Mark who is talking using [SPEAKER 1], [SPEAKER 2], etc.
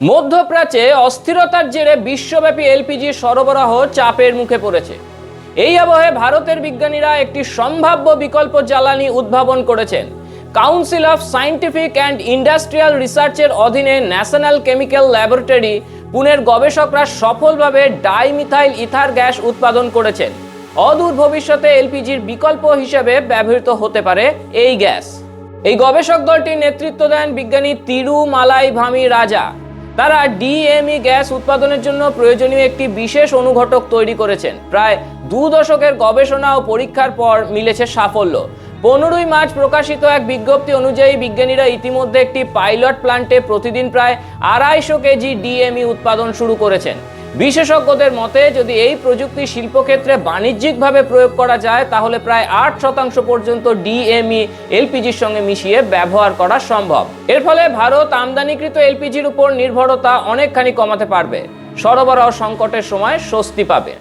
[SPEAKER 1] মধ্যপ্রাচ্যে অস্থিরতার জেরে বিশ্বব্যাপী এলপিজি সরবরাহ চাপের মুখে পড়েছে। এই আবহে ভারতের বিজ্ঞানীরা একটি সম্ভাব্য বিকল্প জ্বালানি উদ্ভাবন করেছেন। Council of scientific and industrial রিসার্চের অধীনে ন্যাশনাল কেমিক্যাল ল্যাবরেটরি পুনের গবেষকরা সফলভাবে ডাইমিথাইল ইথার গ্যাস উৎপাদন করেছেন। অদূর ভবিষ্যতে এলপিজির বিকল্প হিসেবে ব্যবহৃত হতে পারে এই গ্যাস। এই গবেষক দলটির নেতৃত্ব দেন বিজ্ঞানী তিরুমালাইভামি রাজা। তারা ডিএমই গ্যাস উৎপাদনের জন্য প্রয়োজনীয় একটি বিশেষ অনুঘটক তৈরি করেছেন। প্রায় 2 দশকের গবেষণা ও পরীক্ষার পর মিলেছে সাফল্য। 15ই মার্চ প্রকাশিত এক বিজ্ঞপ্তি অনুযায়ী বিজ্ঞানীরা ইতিমধ্যে একটি পাইলট প্ল্যান্টে প্রতিদিন প্রায় 250 কেজি ডিএমই উৎপাদন শুরু করেছেন। বিশেষজ্ঞদের মতে যদি এই প্রযুক্তি শিল্পক্ষেত্রে বাণিজ্যিকভাবে প্রয়োগ করা যায় তাহলে প্রায় 8% পর্যন্ত ডিএমই এলপিজির সঙ্গে মিশিয়ে ব্যবহার করা সম্ভব। এর ফলে ভারত আমদানিকৃত এলপিজির উপর নির্ভরতা অনেকখানি কমাতে পারবে, সরবরাহ সংকটের সময় স্বস্তি পাবে।